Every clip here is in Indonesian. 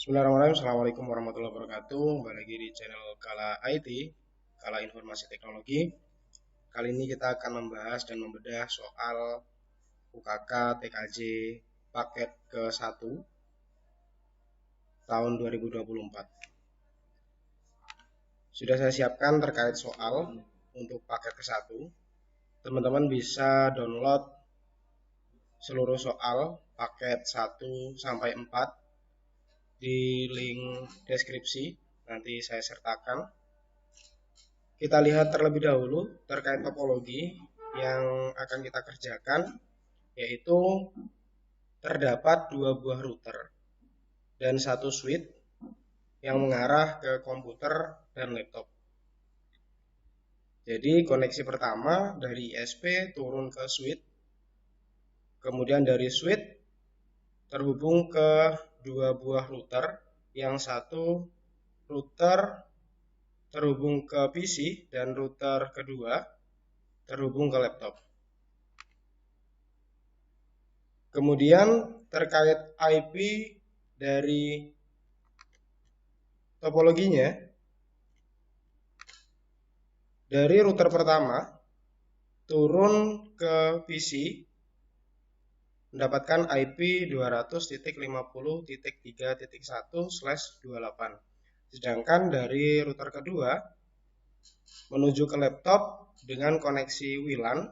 Bismillahirrahmanirrahim. Assalamualaikum warahmatullahi wabarakatuh. Kembali lagi di channel Kala IT, Kala Informasi Teknologi. Kali ini kita akan membahas dan membedah soal UKK TKJ paket ke-1 tahun 2024. Sudah saya siapkan terkait soal untuk paket ke-1. Teman-teman bisa download seluruh soal paket 1 sampai 4 di link deskripsi, nanti saya sertakan. Kita lihat terlebih dahulu terkait topologi yang akan kita kerjakan, yaitu terdapat dua buah router dan satu switch yang mengarah ke komputer dan laptop. Jadi koneksi pertama dari ISP turun ke switch, kemudian dari switch terhubung ke dua buah router, yang satu router terhubung ke PC dan router kedua terhubung ke laptop. Kemudian terkait IP dari topologinya, dari router pertama turun ke PC mendapatkan IP 200.50.3.1/28. Sedangkan dari router kedua menuju ke laptop dengan koneksi WLAN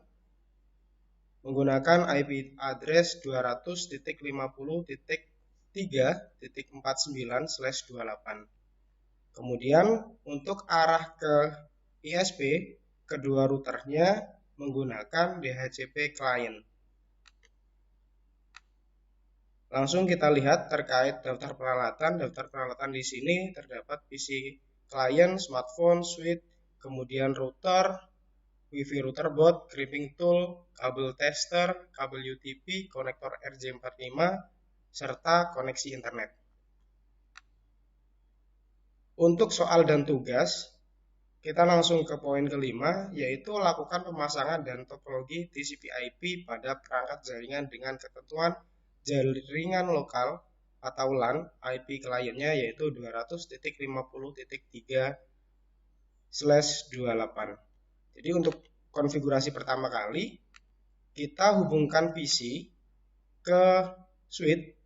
menggunakan IP address 200.50.3.49/28. Kemudian untuk arah ke ISP, kedua routernya menggunakan DHCP client. Langsung kita lihat terkait daftar peralatan. Daftar peralatan di sini terdapat PC client, smartphone, switch, kemudian router, WiFi router board, crimping tool, kabel tester, kabel UTP, konektor RJ45, serta koneksi internet. Untuk soal dan tugas, kita langsung ke poin kelima, yaitu lakukan pemasangan dan topologi TCP/IP pada perangkat jaringan dengan ketentuan jaringan lokal atau LAN. IP kliennya yaitu 200.50.3/28. Jadi untuk konfigurasi pertama kali, kita hubungkan PC ke switch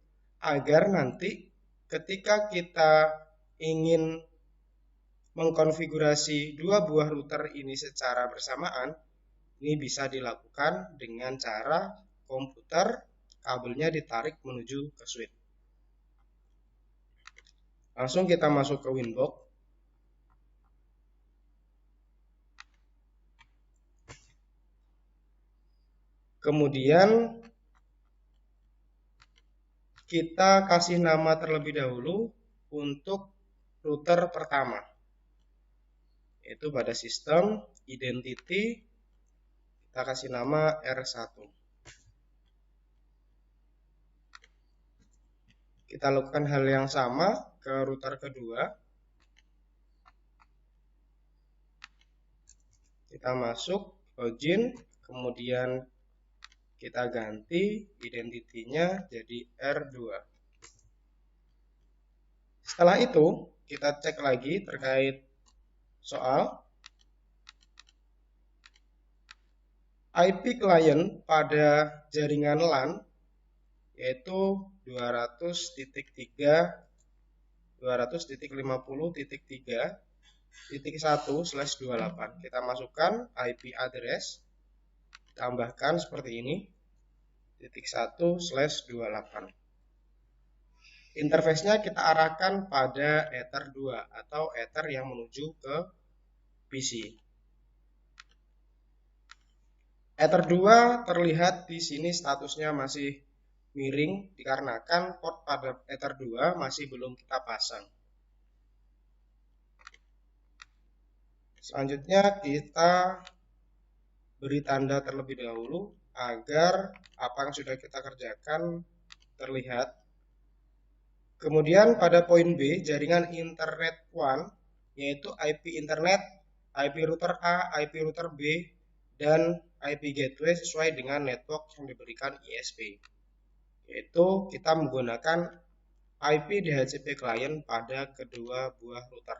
agar nanti ketika kita ingin mengkonfigurasi dua buah router ini secara bersamaan, ini bisa dilakukan dengan cara komputer kabelnya ditarik menuju ke switch. Langsung kita masuk ke Winbox. Kemudian kita kasih nama terlebih dahulu untuk router pertama, yaitu pada sistem identity kita kasih nama R1. Kita lakukan hal yang sama ke router kedua. Kita masuk login, kemudian kita ganti identitinya jadi R2. Setelah itu kita cek lagi terkait soal. IP client pada jaringan LAN yaitu 200.50.3.1/28. Kita masukkan IP address, tambahkan seperti ini, 1/28. Interface-nya kita arahkan pada Ether 2 atau Ether yang menuju ke PC. Ether 2 terlihat di sini statusnya masih miring dikarenakan port pada Ether 2 masih belum kita pasang. Selanjutnya kita beri tanda terlebih dahulu agar apa yang sudah kita kerjakan terlihat. Kemudian pada poin B, jaringan internet 1, yaitu IP internet, IP router A, IP router B, dan IP gateway sesuai dengan network yang diberikan ISP. Yaitu kita menggunakan IP DHCP client pada kedua buah router.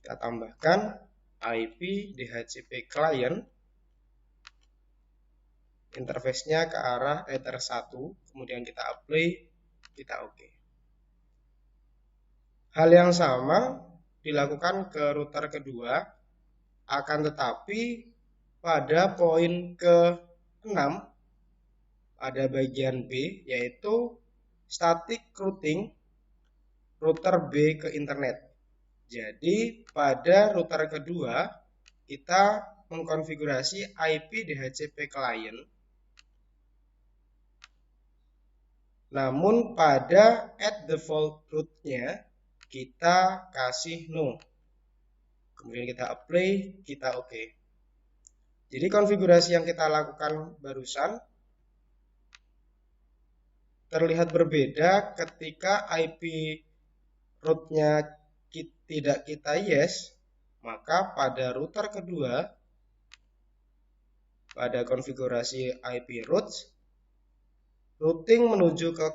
Kita tambahkan IP DHCP client, interface-nya ke arah Ether 1, kemudian kita apply, kita OK. Hal yang sama dilakukan ke router kedua, akan tetapi pada poin ke-6 pada bagian B, yaitu static routing router B ke internet. Jadi pada router kedua kita mengkonfigurasi IP DHCP client, namun pada add default route-nya kita kasih no. Kemudian kita apply, kita OK. Jadi konfigurasi yang kita lakukan barusan terlihat berbeda ketika IP route-nya tidak kita yes, maka pada router kedua, pada konfigurasi IP routes, routing menuju ke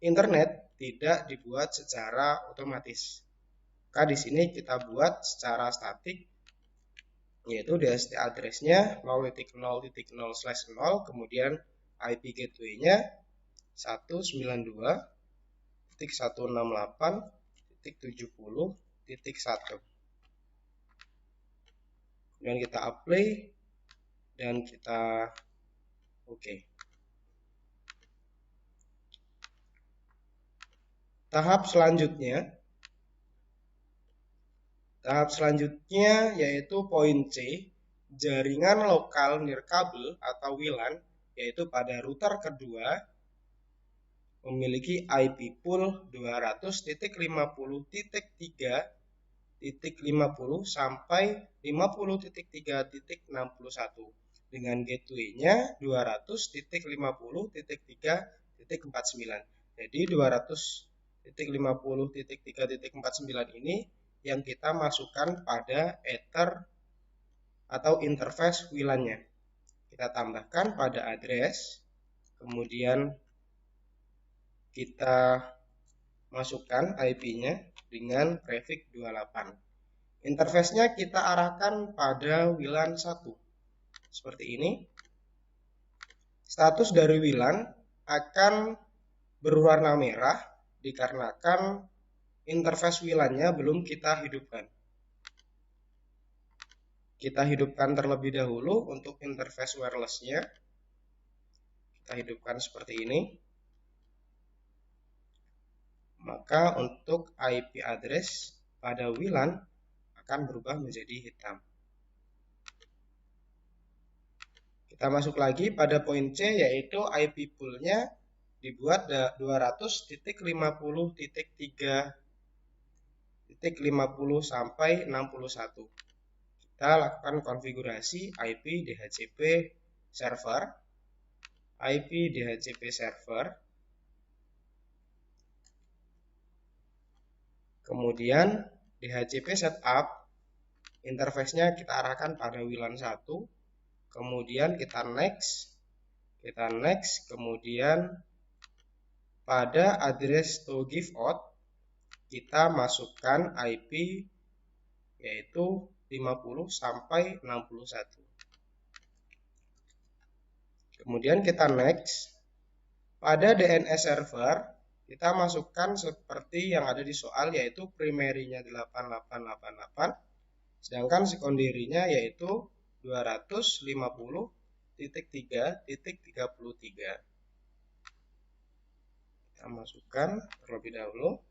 internet tidak dibuat secara otomatis. Maka di sini kita buat secara statik, yaitu DHCP address-nya 0.0.0/0, kemudian IP gateway-nya 192.168.70.1. Kemudian kita apply dan kita OK. Tahap selanjutnya yaitu poin C, jaringan lokal nirkabel atau WLAN, yaitu pada router kedua memiliki IP pool 200.50.3.50 sampai 50.3.61 dengan gateway-nya 200.50.3.49. Jadi 200.50.3.49 ini yang kita masukkan pada Ether atau interface WLAN-nya. Kita tambahkan pada address, kemudian kita masukkan IP-nya dengan prefix 28. Interface-nya kita arahkan pada WLAN 1. Seperti ini. Status dari WLAN akan berwarna merah dikarenakan interface WLAN-nya belum kita hidupkan. Kita hidupkan terlebih dahulu untuk interface wireless-nya. Kita hidupkan seperti ini. Maka untuk IP address pada WLAN akan berubah menjadi hitam. Kita masuk lagi pada poin C, yaitu IP pool-nya dibuat 200.50.3.50 sampai 61. Kita lakukan konfigurasi IP DHCP server, IP DHCP server, kemudian DHCP setup, interface-nya kita arahkan pada WLAN 1, kemudian kita next, kemudian pada address to give out kita masukkan IP yaitu 50 sampai 61. Kemudian kita next. Pada DNS server kita masukkan seperti yang ada di soal, yaitu primary-nya 8888, sedangkan secondary-nya yaitu 250.3.33. Kita masukkan terlebih dahulu.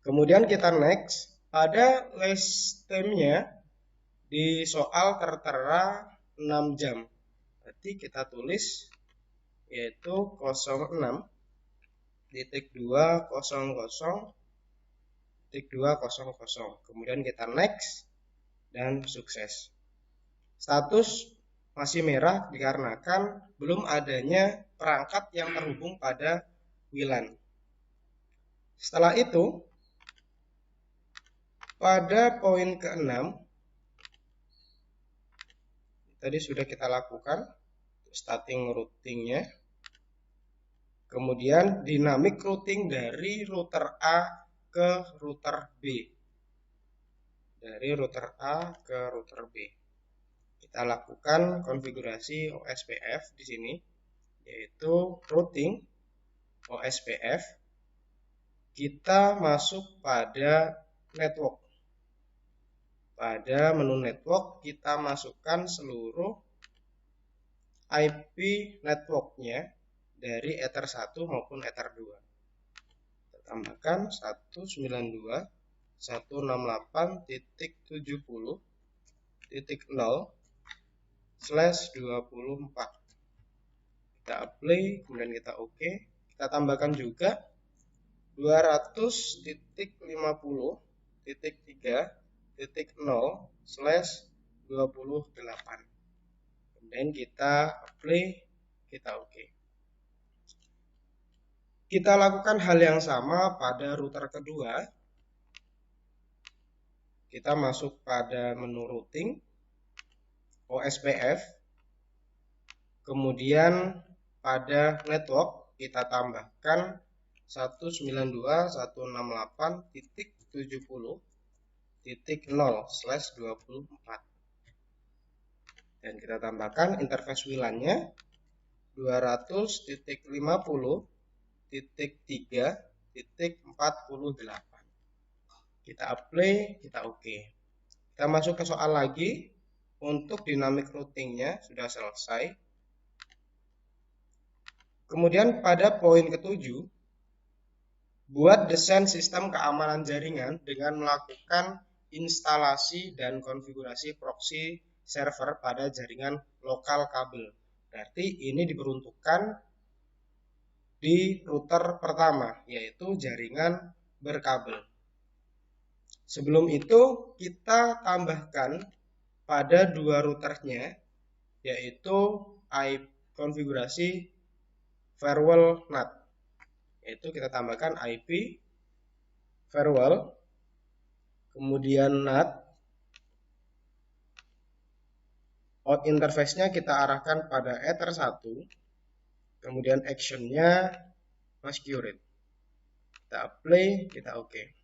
Kemudian kita next. Pada list time-nya di soal tertera 6 jam. Berarti kita tulis yaitu 06.200.200. Kemudian kita next dan sukses. Status masih merah dikarenakan belum adanya perangkat yang terhubung pada WLAN. Setelah itu, pada poin ke-6 tadi sudah kita lakukan starting routing-nya. Kemudian dynamic routing dari router A ke router B. Dari router A ke router B. Kita lakukan konfigurasi OSPF di sini, yaitu routing OSPF. Kita masuk pada network. Pada menu network kita masukkan seluruh IP networknya dari Ether 1 maupun Ether 2. Kita tambahkan 192.168.0/24. Kita apply, kemudian kita OK. Kita tambahkan juga 200.50.3.0/28. Kemudian kita apply, kita OK. Kita lakukan hal yang sama pada router kedua. Kita masuk pada menu routing, OSPF. Kemudian pada network kita tambahkan 192.168.70.0/24. Dan kita tambahkan interface WLAN-nya 200.50.3.48. Kita apply, kita OK. Kita masuk ke soal lagi. Untuk dynamic routing-nya sudah selesai. Kemudian pada poin ke-7, buat desain sistem keamanan jaringan dengan melakukan instalasi dan konfigurasi proxy server pada jaringan lokal kabel. Berarti ini diperuntukkan di router pertama, yaitu jaringan berkabel. Sebelum itu kita tambahkan pada dua routernya, yaitu konfigurasi firewall NAT. Yaitu kita tambahkan IP firewall, kemudian NAT. Out interface-nya kita arahkan pada Ether 1, kemudian action-nya masquerade. Kita apply, kita OK.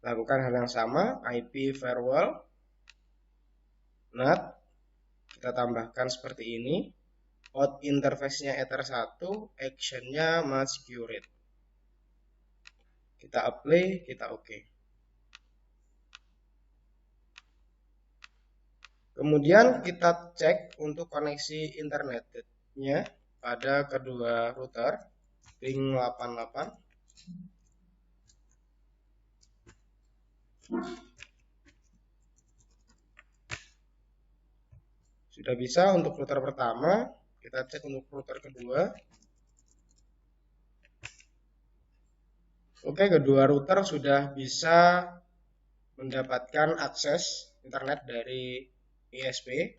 Lakukan hal yang sama, IP firewall, NAT, kita tambahkan seperti ini. Out interface-nya Ether 1, action-nya masquerade. Kita apply, kita OK. Kemudian kita cek untuk koneksi internetnya pada kedua router, ring 88. Sudah bisa untuk router pertama, kita cek untuk router kedua. Oke, kedua router sudah bisa mendapatkan akses internet dari ISP.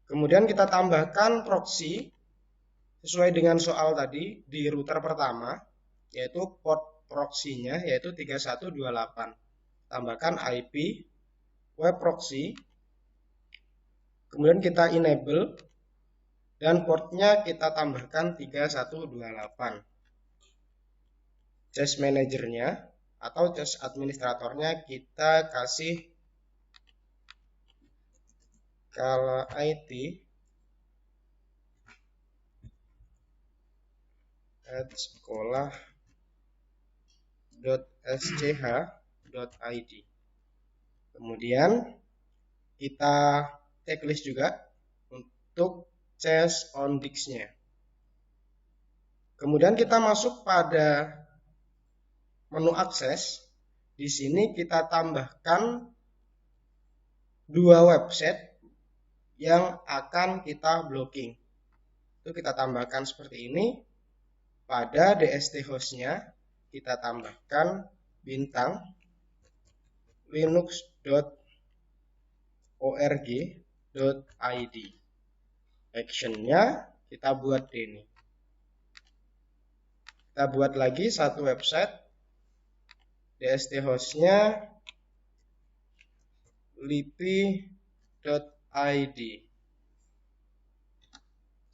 Kemudian kita tambahkan proxy sesuai dengan soal tadi di router pertama, yaitu port proxy-nya yaitu 3128. Tambahkan IP web proxy. Kemudian kita enable dan portnya kita tambahkan 3128. Cache manajernya atau cache administratornya kita kasih kala IT sekolah.sch.id. Kemudian kita checklist juga untuk cache on disk-nya. Kemudian kita masuk pada menu akses. Di sini kita tambahkan dua website yang akan kita blocking. Itu kita tambahkan seperti ini. Pada DST host-nya kita tambahkan bintang linux.org.id. Action-nya kita buat ini. Kita buat lagi satu website. DST host-nya lipi.id.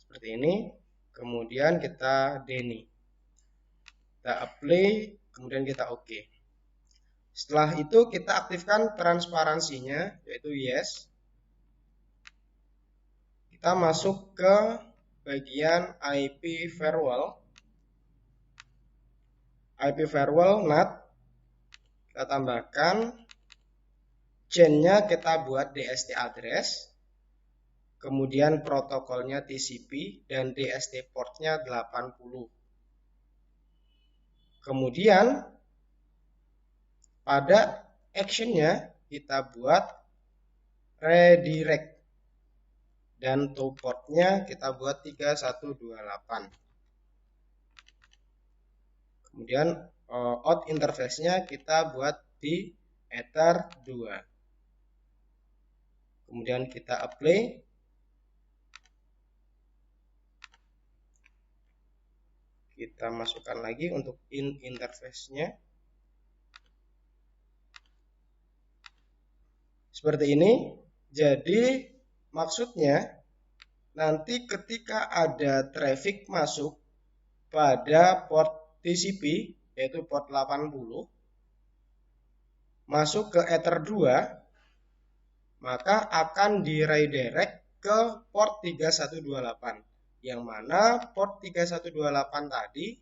Seperti ini. kemudian kita Deni, kita apply, kemudian kita OK. Setelah itu kita aktifkan transparansinya, yaitu yes. Kita masuk ke bagian IP firewall. IP firewall NAT, kita tambahkan chain-nya, kita buat DST address, kemudian protokolnya TCP dan DST portnya 80. Kemudian pada actionnya kita buat redirect dan to portnya kita buat 3128. Kemudian out interface-nya kita buat di Ether 2. Kemudian kita apply. Kita masukkan lagi untuk interface-nya. Seperti ini. Jadi maksudnya nanti ketika ada traffic masuk pada port TCP, yaitu port 80, masuk ke Ether 2, maka akan di-redirect ke port 3128. Yang mana port 3128 tadi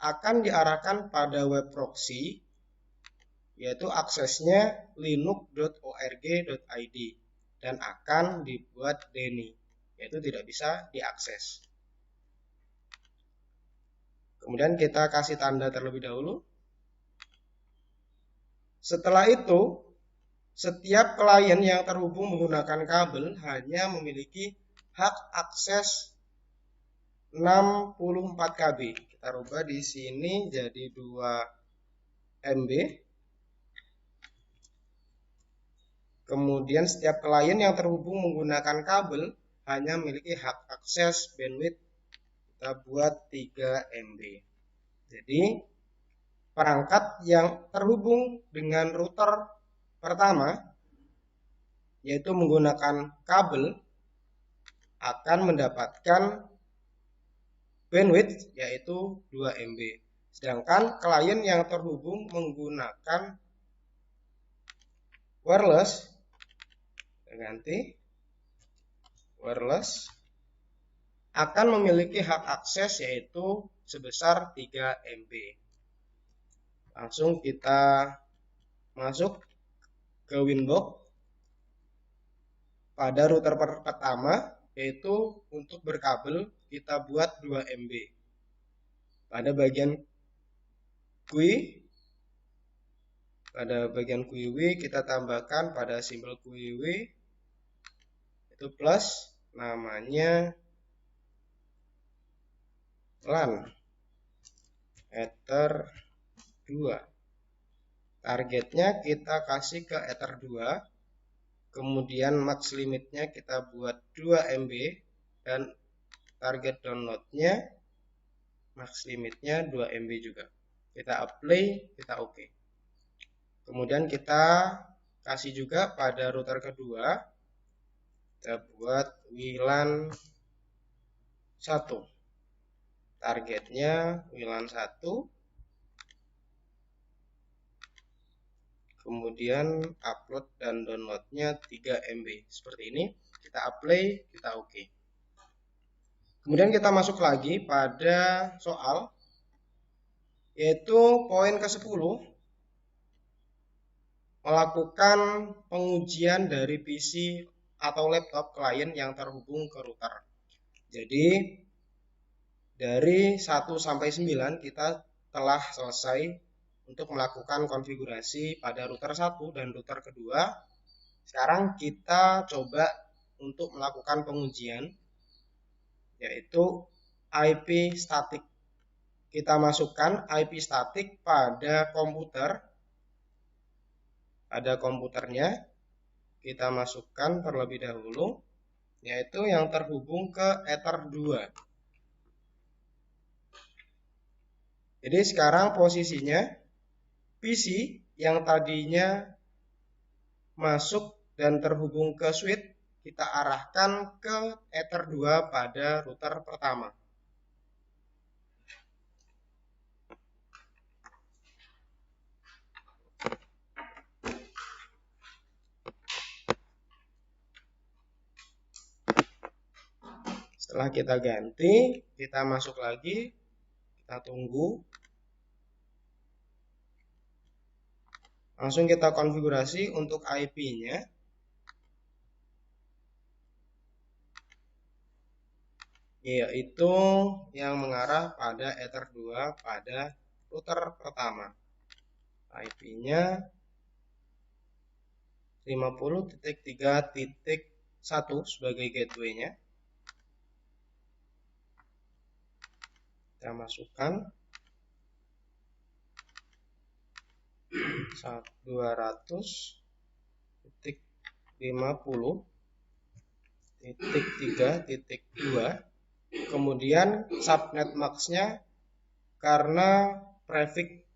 akan diarahkan pada web proxy, yaitu aksesnya linux.org.id, dan akan dibuat Deni, yaitu tidak bisa diakses. Kemudian kita kasih tanda terlebih dahulu. Setelah itu, setiap klien yang terhubung menggunakan kabel hanya memiliki hak akses 64 KB. Kita rubah di sini jadi 2 MB. Kemudian setiap klien yang terhubung menggunakan kabel hanya memiliki hak akses bandwidth, kita buat 3 MB. Jadi perangkat yang terhubung dengan router pertama, yaitu menggunakan kabel, akan mendapatkan bandwidth yaitu 2 MB. Sedangkan klien yang terhubung menggunakan wireless, ganti wireless, akan memiliki hak akses yaitu sebesar 3 MB. Langsung kita masuk ke Winbox. Pada router pertama, yaitu untuk berkabel, kita buat 2 MB. Pada bagian GUI, kita tambahkan pada simbol GUI itu plus, namanya LAN Ether 2. Targetnya kita kasih ke Ether 2. Kemudian max limitnya kita buat 2 MB dan target downloadnya max limitnya 2 MB juga. Kita apply, kita OK. Kemudian kita kasih juga pada router kedua, kita buat WLAN 1. Targetnya WLAN 1. Kemudian upload dan downloadnya 3 MB. Seperti ini. Kita apply, kita OK. Kemudian kita masuk lagi pada soal, yaitu poin ke-10, melakukan pengujian dari PC atau laptop klien yang terhubung ke router. Jadi dari 1 sampai 9 kita telah selesai untuk melakukan konfigurasi pada router 1 dan router kedua. Sekarang kita coba untuk melakukan pengujian, yaitu IP static. Kita masukkan IP static pada komputer. Pada komputernya kita masukkan terlebih dahulu, yaitu yang terhubung ke Ether 2. Jadi sekarang posisinya PC yang tadinya masuk dan terhubung ke switch, kita arahkan ke Ether 2 pada router pertama. Setelah kita ganti, kita masuk lagi, kita tunggu. Langsung kita konfigurasi untuk IP-nya. Yaitu yang mengarah pada Ether 2 pada router pertama. IP-nya 50.3.1 sebagai gateway-nya. Kita masukkan 200.50.3.2. Kemudian subnet max-nya karena prefix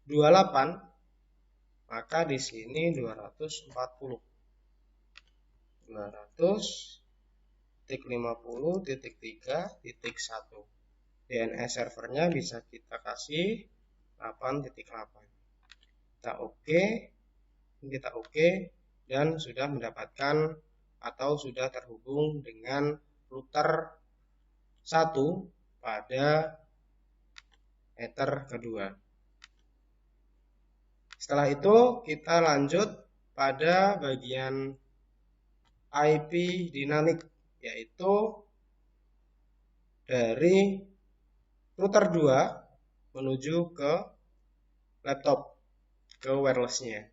28, maka di sini 240. 200.50.3.1. DNS servernya bisa kita kasih 8.8. Kita oke, dan sudah mendapatkan atau sudah terhubung dengan router 1 pada Ether kedua. Setelah itu kita lanjut pada bagian IP dinamik, yaitu dari router 2 menuju ke laptop, ke wirelessnya.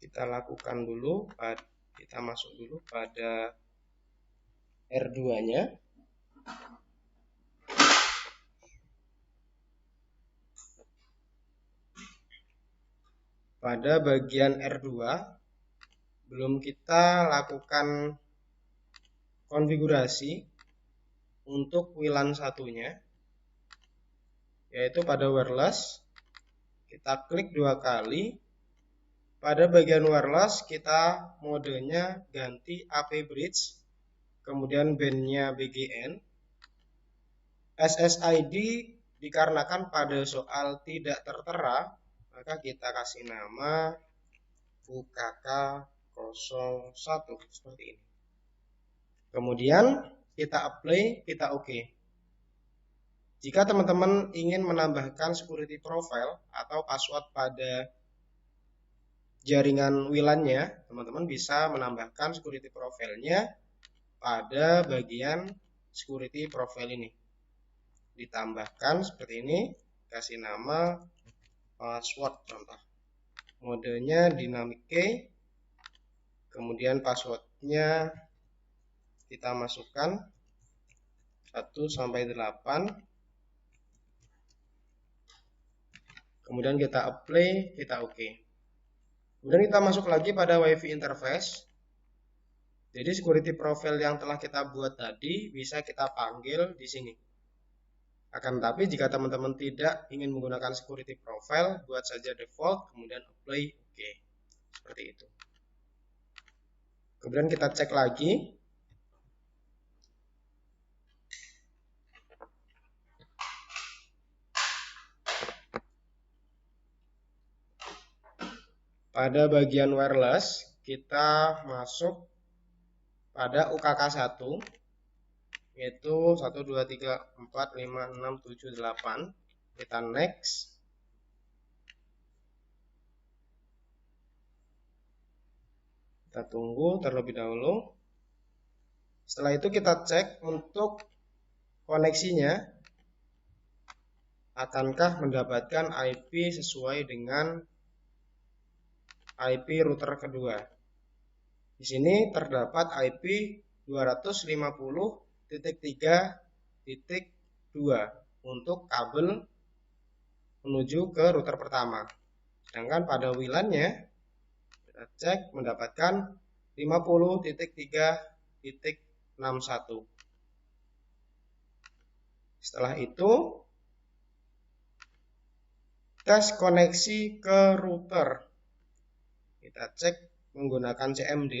Kita lakukan dulu, kita masuk dulu pada R2-nya. Pada bagian R2 belum kita lakukan konfigurasi untuk WLAN satunya, yaitu pada wireless. Kita klik 2 kali. Pada bagian wireless kita modenya ganti AP bridge, kemudian bandnya BGN. SSID dikarenakan pada soal tidak tertera, maka kita kasih nama UKK01 seperti ini. Kemudian kita apply, kita oke. Jika teman-teman ingin menambahkan security profile atau password pada jaringan WLAN-nya, teman-teman bisa menambahkan security profile-nya pada bagian security profile ini. Ditambahkan seperti ini, kasih nama password contoh. Modenya dynamic key, kemudian passwordnya kita masukkan 1 sampai 8. Kemudian kita apply, kita oke. Kemudian kita masuk lagi pada WiFi interface. Jadi security profile yang telah kita buat tadi bisa kita panggil di sini. Akan tetapi jika teman-teman tidak ingin menggunakan security profile, buat saja default, kemudian apply, oke. Seperti itu. Kemudian kita cek lagi. Pada bagian wireless, kita masuk pada UKK1, yaitu 1, 2, 3, 4, 5, 6, 7, 8. Kita next. Kita tunggu terlebih dahulu. Setelah itu kita cek untuk koneksinya. Akankah mendapatkan IP sesuai dengan IP router kedua. Di sini terdapat IP 250.3.2 untuk kabel menuju ke router pertama. Sedangkan pada WLAN-nya kita cek mendapatkan 50.3.61. Setelah itu tes koneksi ke router. Kita cek menggunakan CMD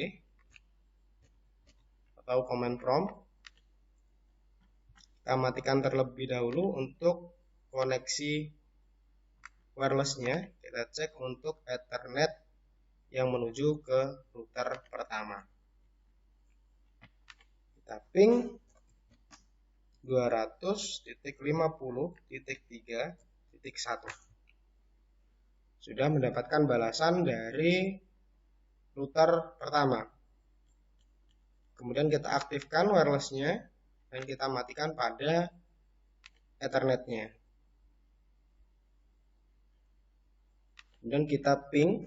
atau command prompt. Kita matikan terlebih dahulu untuk koneksi wirelessnya. Kita cek untuk Ethernet yang menuju ke router pertama. Kita ping 200.50.3.1. Sudah mendapatkan balasan dari router pertama. Kemudian kita aktifkan wirelessnya dan kita matikan pada Ethernetnya. Kemudian kita ping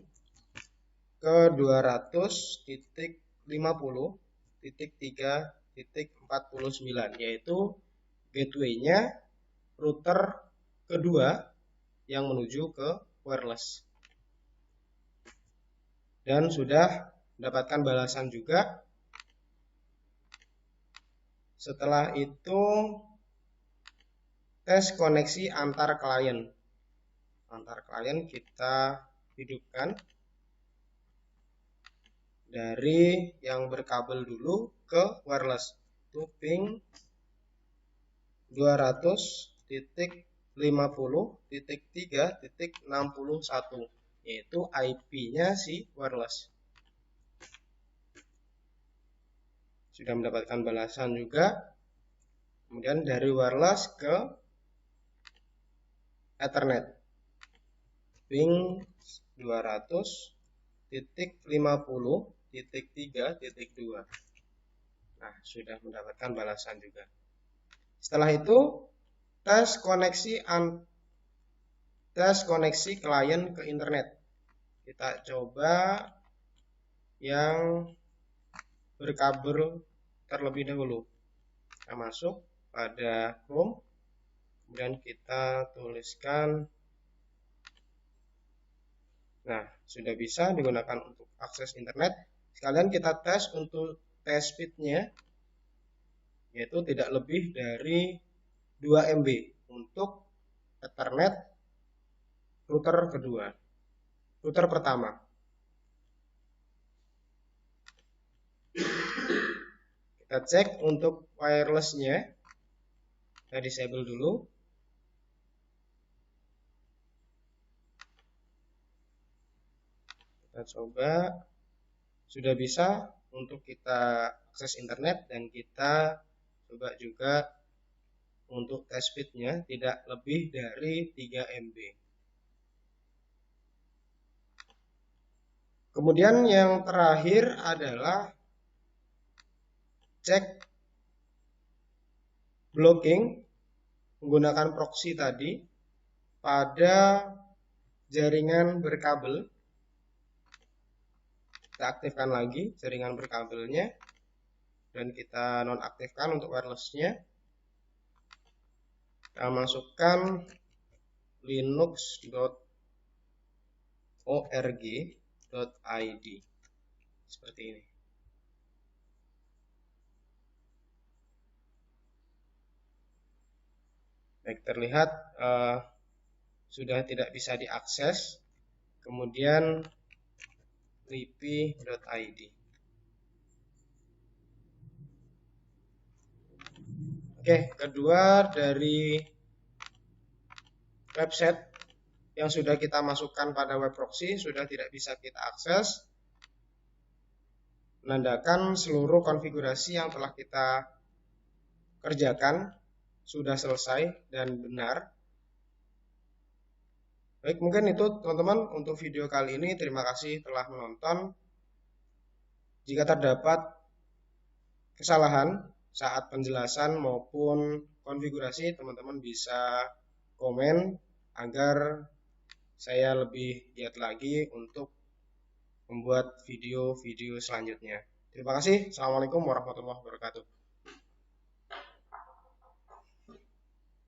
ke 200.50.3.49, yaitu gateway-nya router kedua yang menuju ke wireless. Dan sudah mendapatkan balasan juga. Setelah itu tes koneksi antar klien. Antar klien kita hidupkan dari yang berkabel dulu ke wireless. Itu ping 200.50.3.61, yaitu IP-nya si wireless. Sudah mendapatkan balasan juga. Kemudian dari wireless ke Ethernet, ping 200.50.3.2. Nah, sudah mendapatkan balasan juga. Setelah itu tes koneksi klien ke internet. Kita coba yang berkabel terlebih dahulu. Kita masuk pada Chrome, kemudian kita tuliskan. Nah, sudah bisa digunakan untuk akses internet. Sekalian kita tes untuk tes speed-nya, yaitu tidak lebih dari 2 MB untuk Ethernet router kedua, router pertama. Kita cek untuk wirelessnya, kita disable dulu. Kita coba, sudah bisa untuk kita akses internet, dan kita coba juga untuk tes speed-nya tidak lebih dari 3 MB. Kemudian yang terakhir adalah cek blocking menggunakan proxy tadi pada jaringan berkabel. Kita aktifkan lagi jaringan berkabelnya dan kita nonaktifkan untuk wirelessnya. Kita masukkan linux.org.id seperti ini. Baik, terlihat sudah tidak bisa diakses. Kemudian lipi.id. Oke, kedua dari website yang sudah kita masukkan pada web proxy sudah tidak bisa kita akses, menandakan seluruh konfigurasi yang telah kita kerjakan sudah selesai dan benar. Baik, mungkin itu teman-teman untuk video kali ini. Terima kasih telah menonton. Jika terdapat kesalahan saat penjelasan maupun konfigurasi, teman-teman bisa komen agar saya lebih giat lagi untuk membuat video-video selanjutnya. Terima kasih. Assalamualaikum warahmatullahi wabarakatuh.